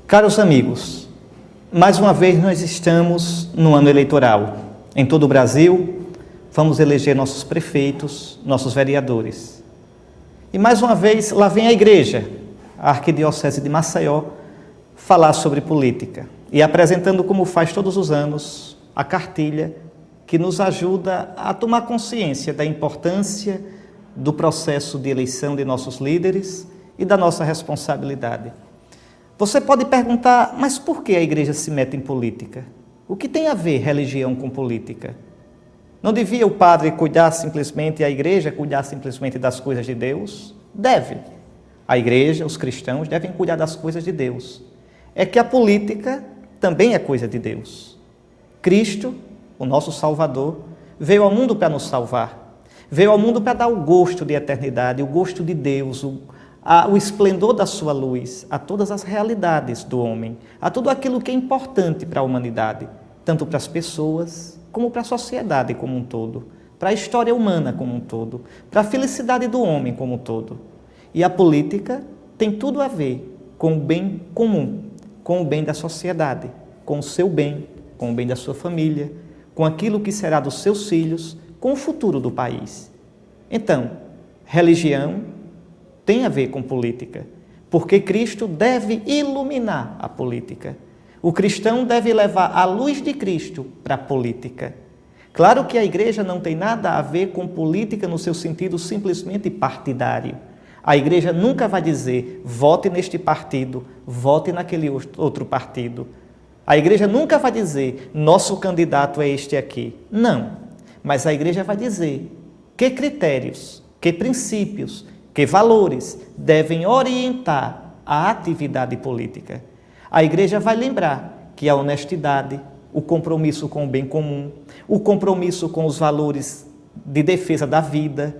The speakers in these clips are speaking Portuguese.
Caros amigos, mais uma vez nós estamos no ano eleitoral. Em todo o Brasil, vamos eleger nossos prefeitos, nossos vereadores. E mais uma vez, lá vem a igreja, a Arquidiocese de Maceió, falar sobre política. E apresentando, como faz todos os anos, a cartilha que nos ajuda a tomar consciência da importância do processo de eleição de nossos líderes e da nossa responsabilidade. Você pode perguntar, mas por que a igreja se mete em política? O que tem a ver religião com política? Não devia o padre cuidar simplesmente, a igreja cuidar simplesmente das coisas de Deus? Deve. A igreja, os cristãos, devem cuidar das coisas de Deus. É que a política também é coisa de Deus. Cristo, o nosso Salvador, veio ao mundo para nos salvar. Veio ao mundo para dar o gosto de eternidade, o gosto de Deus, o esplendor da sua luz a todas as realidades do homem, a tudo aquilo que é importante para a humanidade, tanto para as pessoas como para a sociedade como um todo, para a história humana como um todo, para a felicidade do homem como um todo. E a política tem tudo a ver com o bem comum, com o bem da sociedade, com o seu bem, com o bem da sua família, com aquilo que será dos seus filhos, com o futuro do país. Então, religião tem a ver com política, porque Cristo deve iluminar a política. O cristão deve levar a luz de Cristo para a política. Claro que a igreja não tem nada a ver com política no seu sentido simplesmente partidário. A igreja nunca vai dizer, vote neste partido, vote naquele outro partido. A igreja nunca vai dizer, nosso candidato é este aqui. Não, mas a igreja vai dizer que critérios, que princípios, que valores devem orientar a atividade política. A igreja vai lembrar que a honestidade, o compromisso com o bem comum, o compromisso com os valores de defesa da vida,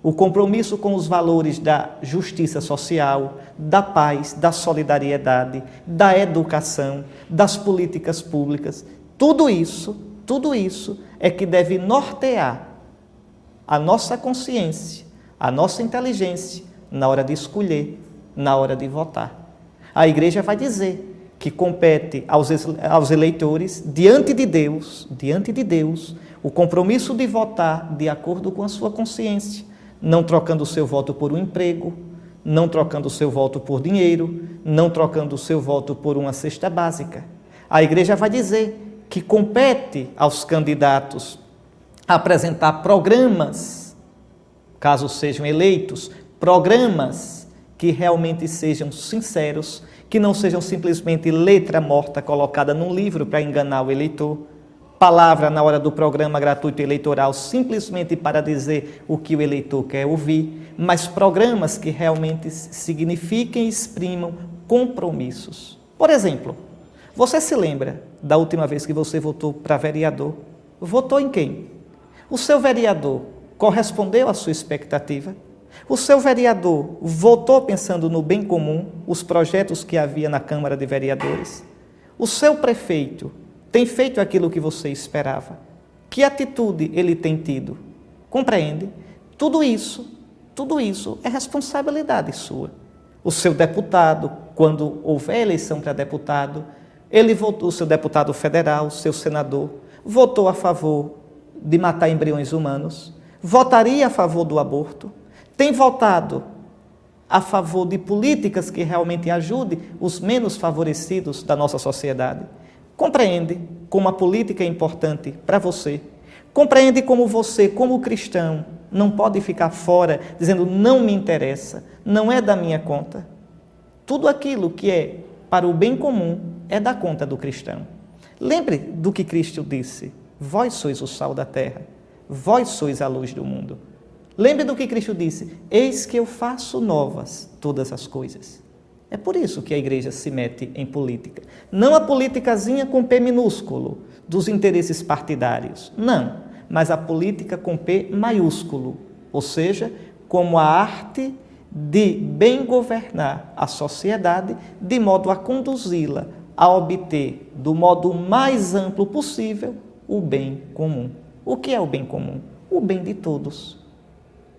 o compromisso com os valores da justiça social, da paz, da solidariedade, da educação, das políticas públicas, tudo isso é que deve nortear a nossa consciência, a nossa inteligência na hora de escolher, na hora de votar. A igreja vai dizer que compete aos eleitores, diante de Deus, o compromisso de votar de acordo com a sua consciência, não trocando o seu voto por um emprego, não trocando o seu voto por dinheiro, não trocando o seu voto por uma cesta básica. A igreja vai dizer que compete aos candidatos apresentar programas, caso sejam eleitos, programas que realmente sejam sinceros, que não sejam simplesmente letra morta colocada num livro para enganar o eleitor, palavra na hora do programa gratuito eleitoral simplesmente para dizer o que o eleitor quer ouvir, mas programas que realmente signifiquem e exprimam compromissos. Por exemplo, você se lembra da última vez que você votou para vereador? Votou em quem? O seu vereador correspondeu à sua expectativa? O seu vereador votou pensando no bem comum, os projetos que havia na Câmara de Vereadores? O seu prefeito tem feito aquilo que você esperava? Que atitude ele tem tido? Compreende? Tudo isso é responsabilidade sua. O seu deputado, quando houver eleição para deputado, ele votou, o seu deputado federal, o seu senador, votou a favor de matar embriões humanos? Votaria a favor do aborto? Tem votado a favor de políticas que realmente ajudem os menos favorecidos da nossa sociedade? Compreende como a política é importante para você? Compreende como você, como cristão, não pode ficar fora dizendo não me interessa, não é da minha conta? Tudo aquilo que é para o bem comum é da conta do cristão. Lembre do que Cristo disse, vós sois o sal da terra. Vós sois a luz do mundo. Lembre do que Cristo disse, eis que eu faço novas todas as coisas. É por isso que a igreja se mete em política. Não a politicazinha com P minúsculo, dos interesses partidários. Não, mas a política com P maiúsculo, ou seja, como a arte de bem governar a sociedade, de modo a conduzi-la a obter, do modo mais amplo possível, o bem comum. O que é o bem comum? O bem de todos.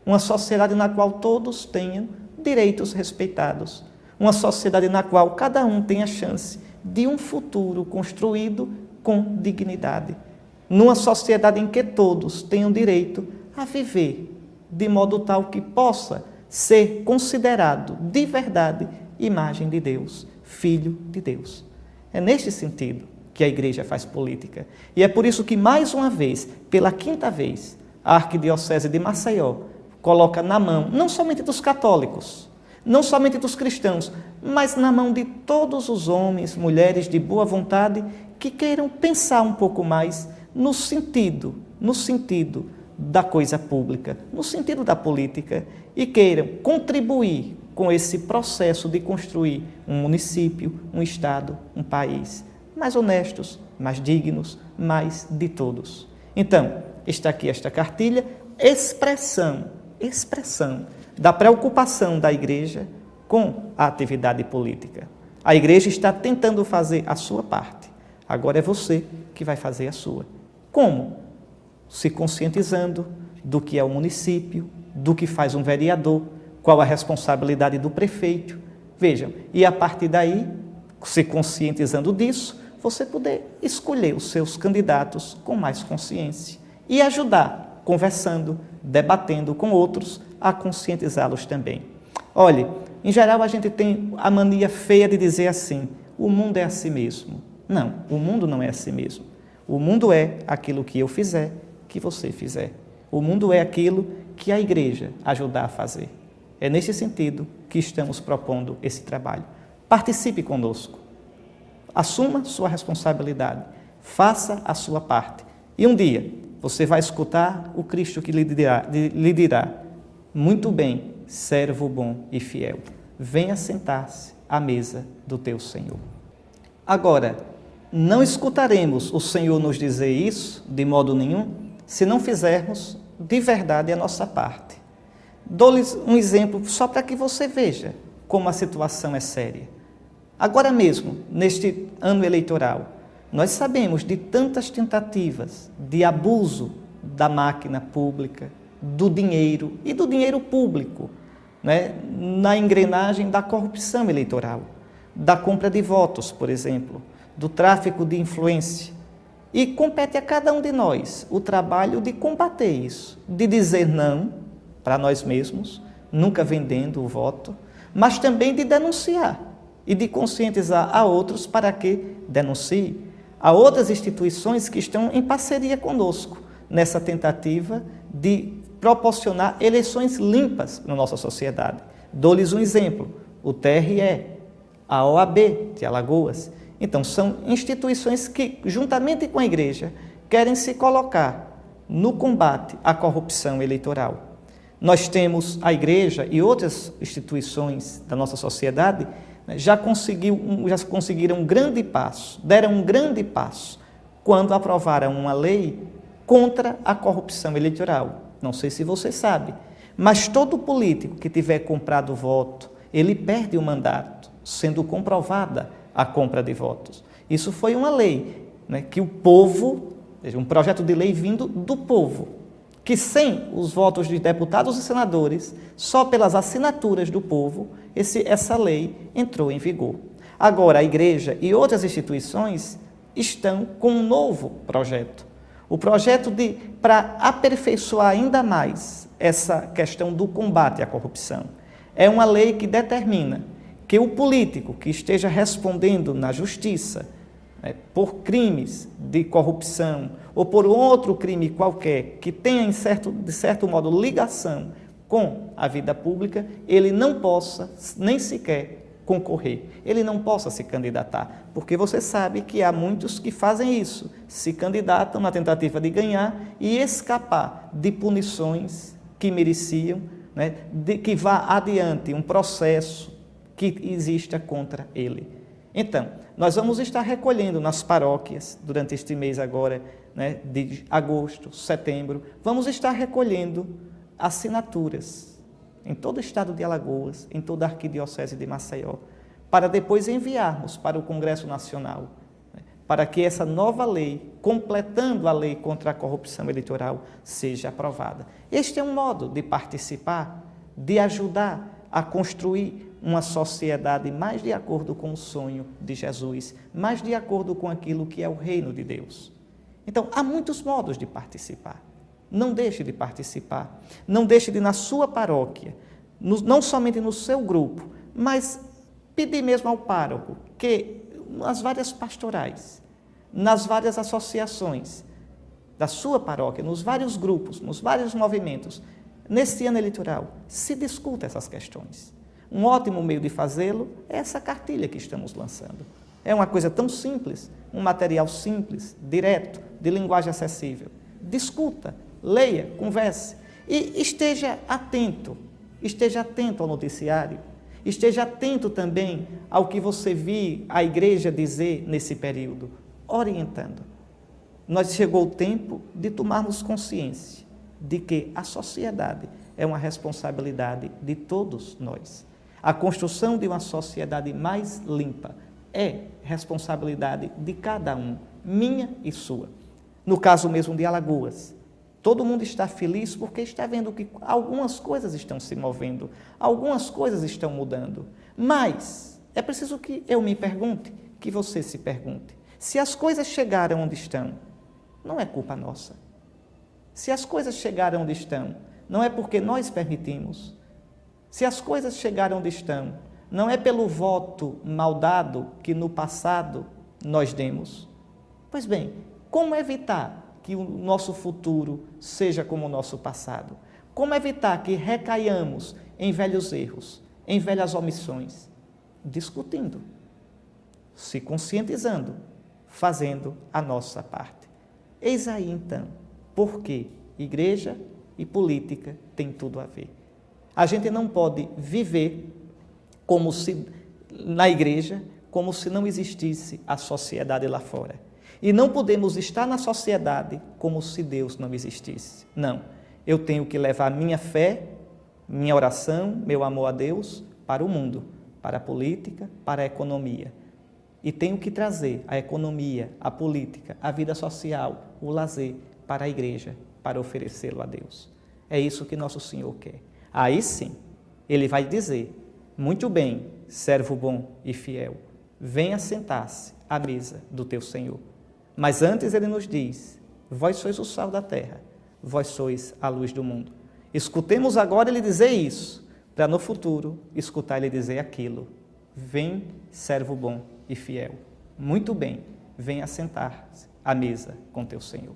Uma sociedade na qual todos tenham direitos respeitados. uma sociedade na qual cada um tem a chance de um futuro construído com dignidade, numa sociedade em que todos tenham direito a viver de modo tal que possa ser considerado de verdade imagem de Deus, filho de Deus. É neste sentido que a Igreja faz política. E é por isso que, mais uma vez, pela quinta vez, a Arquidiocese de Maceió coloca na mão, não somente dos católicos, não somente dos cristãos, mas na mão de todos os homens, mulheres de boa vontade que queiram pensar um pouco mais no sentido da coisa pública, no sentido da política, e queiram contribuir com esse processo de construir um município, um estado, um país mais honestos, mais dignos, mais de todos. Então, está aqui esta cartilha, expressão da preocupação da Igreja com a atividade política. A Igreja está tentando fazer a sua parte. Agora é você que vai fazer a sua. Como? Se conscientizando do que é o município, do que faz um vereador, qual a responsabilidade do prefeito. Vejam, e a partir daí, se conscientizando disso, você poder escolher os seus candidatos com mais consciência e ajudar, conversando, debatendo com outros, a conscientizá-los também. Olhe, em geral a gente tem a mania feia de dizer assim, o mundo é assim mesmo. Não, o mundo não é assim mesmo. O mundo é aquilo que eu fizer, que você fizer. O mundo é aquilo que a Igreja ajudar a fazer. É nesse sentido que estamos propondo esse trabalho. Participe conosco. Assuma sua responsabilidade. Faça a sua parte. E um dia você vai escutar o Cristo que lhe dirá, muito bem, servo bom e fiel. Venha sentar-se à mesa do teu Senhor. Agora, não escutaremos o Senhor nos dizer isso de modo nenhum se não fizermos de verdade a nossa parte. Dou-lhes um exemplo só para que você veja como a situação é séria. Agora mesmo, neste ano eleitoral, nós sabemos de tantas tentativas de abuso da máquina pública, do dinheiro e do dinheiro público, né, na engrenagem da corrupção eleitoral, da compra de votos, por exemplo, do tráfico de influência. E compete a cada um de nós o trabalho de combater isso, de dizer não para nós mesmos, nunca vendendo o voto, mas também de denunciar e de conscientizar a outros para que denunciem. Há outras instituições que estão em parceria conosco nessa tentativa de proporcionar eleições limpas na nossa sociedade. Dou-lhes um exemplo, o TRE, a OAB de Alagoas. Então, são instituições que, juntamente com a Igreja, querem se colocar no combate à corrupção eleitoral. Nós temos a Igreja e outras instituições da nossa sociedade já conseguiram um grande passo, deram um grande passo quando aprovaram uma lei contra a corrupção eleitoral. Não sei se você sabe, mas todo político que tiver comprado voto, ele perde o mandato, sendo comprovada a compra de votos. Isso foi uma lei, né, que o povo, um projeto de lei vindo do povo, que sem os votos de deputados e senadores, só pelas assinaturas do povo, essa lei entrou em vigor. Agora, a Igreja e outras instituições estão com um novo projeto. O projeto para aperfeiçoar ainda mais essa questão do combate à corrupção. É uma lei que determina que o político que esteja respondendo na justiça, né, por crimes de corrupção ou por outro crime qualquer que tenha, de certo modo, ligação com a vida pública, ele não possa nem sequer concorrer, ele não possa se candidatar, porque você sabe que há muitos que fazem isso, se candidatam na tentativa de ganhar e escapar de punições que mereciam, né, que vá adiante um processo que exista contra ele. Então, nós vamos estar recolhendo nas paróquias, durante este mês agora, né, de agosto, setembro, vamos estar recolhendo assinaturas em todo o estado de Alagoas, em toda a Arquidiocese de Maceió, para depois enviarmos para o Congresso Nacional, né, para que essa nova lei, completando a lei contra a corrupção eleitoral, seja aprovada. Este é um modo de participar, de ajudar a construir uma sociedade mais de acordo com o sonho de Jesus, mais de acordo com aquilo que é o reino de Deus. Então, há muitos modos de participar. Não deixe de participar. Não deixe de, na sua paróquia, não somente no seu grupo, mas pedir mesmo ao pároco que, nas várias pastorais, nas várias associações da sua paróquia, nos vários grupos, nos vários movimentos, nesse ano eleitoral, se discuta essas questões. Um ótimo meio de fazê-lo é essa cartilha que estamos lançando. É uma coisa tão simples, um material simples, direto, de linguagem acessível. Discuta, leia, converse e esteja atento ao noticiário, esteja atento também ao que você viu a igreja dizer nesse período, orientando. Chegou o tempo de tomarmos consciência de que a sociedade é uma responsabilidade de todos nós. A construção de uma sociedade mais limpa é responsabilidade de cada um, minha e sua. No caso mesmo de Alagoas, todo mundo está feliz porque está vendo que algumas coisas estão se movendo, algumas coisas estão mudando. Mas é preciso que eu me pergunte, que você se pergunte. Se as coisas chegaram onde estão, não é culpa nossa. Se as coisas chegaram onde estão, não é porque nós permitimos. Se as coisas chegaram onde estão, não é pelo voto mal dado que no passado nós demos. Pois bem, como evitar que o nosso futuro seja como o nosso passado? Como evitar que recaiamos em velhos erros, em velhas omissões? Discutindo, se conscientizando, fazendo a nossa parte. Eis aí então, porque igreja e política têm tudo a ver. A gente não pode viver como se na igreja, como se não existisse a sociedade lá fora. E não podemos estar na sociedade como se Deus não existisse. Não, eu tenho que levar minha fé, minha oração, meu amor a Deus para o mundo, para a política, para a economia. E tenho que trazer a economia, a política, a vida social, o lazer para a igreja, para oferecê-lo a Deus. É isso que nosso Senhor quer. Aí sim, Ele vai dizer, muito bem, servo bom e fiel, venha sentar-se à mesa do teu Senhor. Mas antes Ele nos diz, vós sois o sal da terra, vós sois a luz do mundo. Escutemos agora Ele dizer isso, para no futuro escutar Ele dizer aquilo. Vem, servo bom e fiel. Muito bem, venha sentar-se à mesa com teu Senhor.